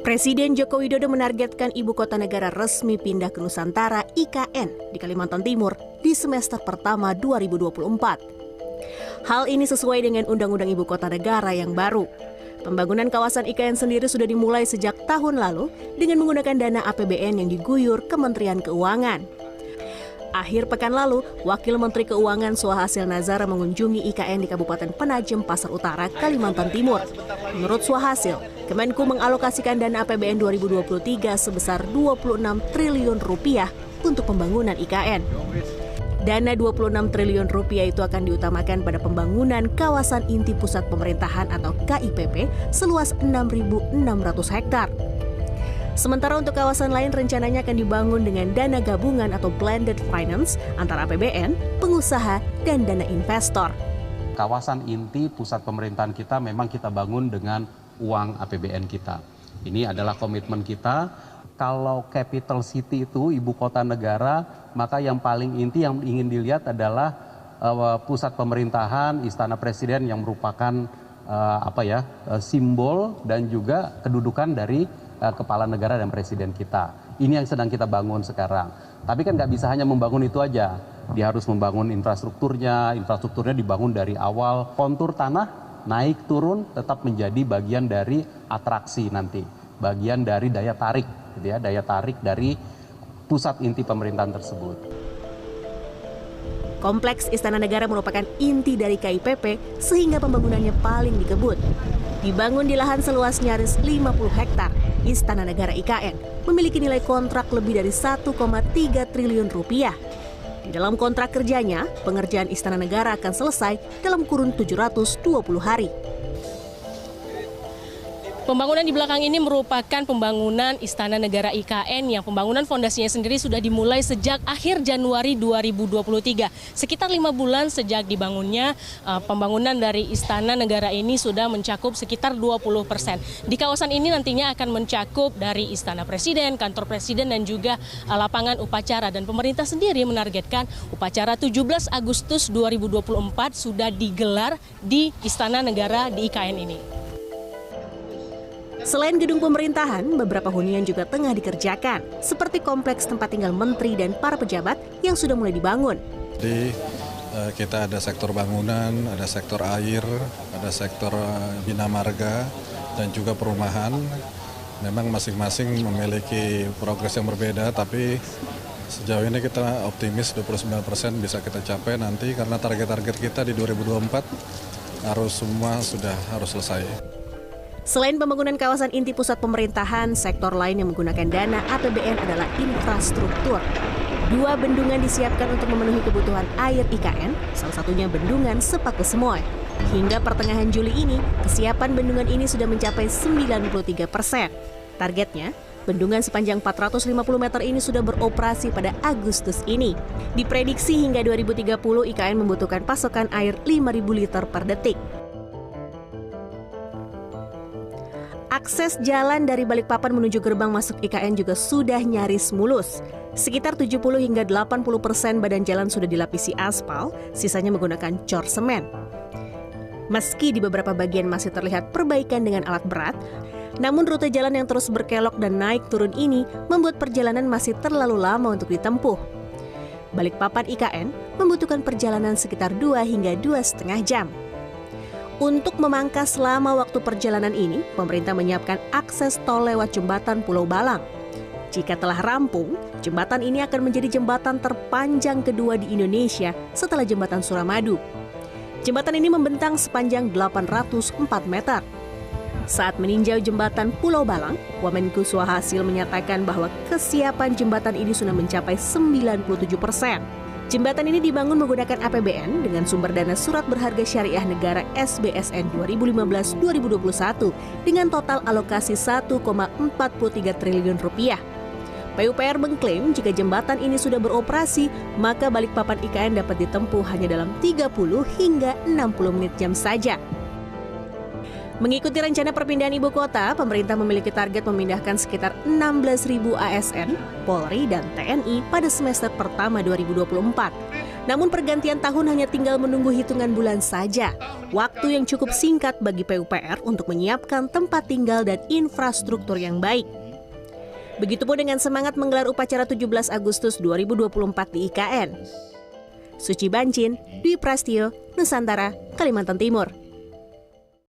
Presiden Joko Widodo menargetkan ibu kota negara resmi pindah ke Nusantara (IKN) di Kalimantan Timur di semester pertama 2024. Hal ini sesuai dengan Undang-Undang Ibu Kota Negara yang baru. Pembangunan kawasan IKN sendiri sudah dimulai sejak tahun lalu dengan menggunakan dana APBN yang diguyur Kementerian Keuangan. Akhir pekan lalu, Wakil Menteri Keuangan Swahasil Nazara mengunjungi IKN di Kabupaten Penajem, Pasar Utara, Kalimantan Timur. Menurut Swahasil, Kemenku mengalokasikan dana APBN 2023 sebesar Rp26 triliun untuk pembangunan IKN. Dana Rp26 triliun itu akan diutamakan pada pembangunan kawasan inti pusat pemerintahan atau KIPP seluas 6.600 hektar. Sementara untuk kawasan lain rencananya akan dibangun dengan dana gabungan atau blended finance antara APBN, pengusaha, dan dana investor. Kawasan inti pusat pemerintahan kita memang kita bangun dengan uang APBN kita. Ini adalah komitmen kita. Kalau capital city itu ibu kota negara, maka yang paling inti yang ingin dilihat adalah pusat pemerintahan, istana presiden yang merupakan simbol dan juga kedudukan dari kepala negara dan presiden kita. Ini yang sedang kita bangun sekarang. Tapi kan nggak bisa hanya membangun itu aja. Dia harus membangun infrastrukturnya dibangun dari awal. Kontur tanah naik turun tetap menjadi bagian dari atraksi nanti, bagian dari daya tarik, gitu ya, daya tarik dari pusat inti pemerintahan tersebut. Kompleks Istana Negara merupakan inti dari KIPP sehingga pembangunannya paling dikebut. Dibangun di lahan seluas nyaris 50 hektar, Istana Negara IKN memiliki nilai kontrak lebih dari Rp1,3 triliun. Di dalam kontrak kerjanya, pengerjaan Istana Negara akan selesai dalam kurun 720 hari. Pembangunan di belakang ini merupakan pembangunan Istana Negara IKN yang pembangunan fondasinya sendiri sudah dimulai sejak akhir Januari 2023. Sekitar 5 bulan sejak dibangunnya, pembangunan dari Istana Negara ini sudah mencakup sekitar 20%. Di kawasan ini nantinya akan mencakup dari Istana Presiden, Kantor Presiden, dan juga lapangan upacara. Dan pemerintah sendiri menargetkan upacara 17 Agustus 2024 sudah digelar di Istana Negara di IKN ini. Selain gedung pemerintahan, beberapa hunian juga tengah dikerjakan, seperti kompleks tempat tinggal menteri dan para pejabat yang sudah mulai dibangun. Jadi kita ada sektor bangunan, ada sektor air, ada sektor bina marga, dan juga perumahan. Memang masing-masing memiliki progres yang berbeda, tapi sejauh ini kita optimis 29% bisa kita capai nanti, karena target-target kita di 2024 harus selesai. Selain pembangunan kawasan inti pusat pemerintahan, sektor lain yang menggunakan dana APBN adalah infrastruktur. 2 bendungan disiapkan untuk memenuhi kebutuhan air IKN, salah satunya Bendungan Sepaku Semoy. Hingga pertengahan Juli ini, kesiapan bendungan ini sudah mencapai 93%. Targetnya, bendungan sepanjang 450 meter ini sudah beroperasi pada Agustus ini. Diprediksi hingga 2030 IKN membutuhkan pasokan air 5.000 liter per detik. Akses jalan dari Balikpapan menuju gerbang masuk IKN juga sudah nyaris mulus. Sekitar 70 hingga 80% badan jalan sudah dilapisi aspal, sisanya menggunakan cor semen. Meski di beberapa bagian masih terlihat perbaikan dengan alat berat, namun rute jalan yang terus berkelok dan naik turun ini membuat perjalanan masih terlalu lama untuk ditempuh. Balikpapan IKN membutuhkan perjalanan sekitar 2 hingga 2,5 jam. Untuk memangkas lama waktu perjalanan ini, pemerintah menyiapkan akses tol lewat jembatan Pulau Balang. Jika telah rampung, jembatan ini akan menjadi jembatan terpanjang kedua di Indonesia setelah jembatan Suramadu. Jembatan ini membentang sepanjang 804 meter. Saat meninjau jembatan Pulau Balang, Wamenku Swahasil menyatakan bahwa kesiapan jembatan ini sudah mencapai 97%. Jembatan ini dibangun menggunakan APBN dengan sumber dana surat berharga syariah negara SBSN 2015-2021 dengan total alokasi Rp1,43 triliun. PUPR mengklaim jika jembatan ini sudah beroperasi, maka Balikpapan IKN dapat ditempuh hanya dalam 30 hingga 60 menit jam saja. Mengikuti rencana perpindahan ibu kota, pemerintah memiliki target memindahkan sekitar 16.000 ASN, Polri, dan TNI pada semester pertama 2024. Namun pergantian tahun hanya tinggal menunggu hitungan bulan saja. Waktu yang cukup singkat bagi PUPR untuk menyiapkan tempat tinggal dan infrastruktur yang baik. Begitupun dengan semangat menggelar upacara 17 Agustus 2024 di IKN. Suci Bancin, Dwi Prasetyo, Nusantara, Kalimantan Timur.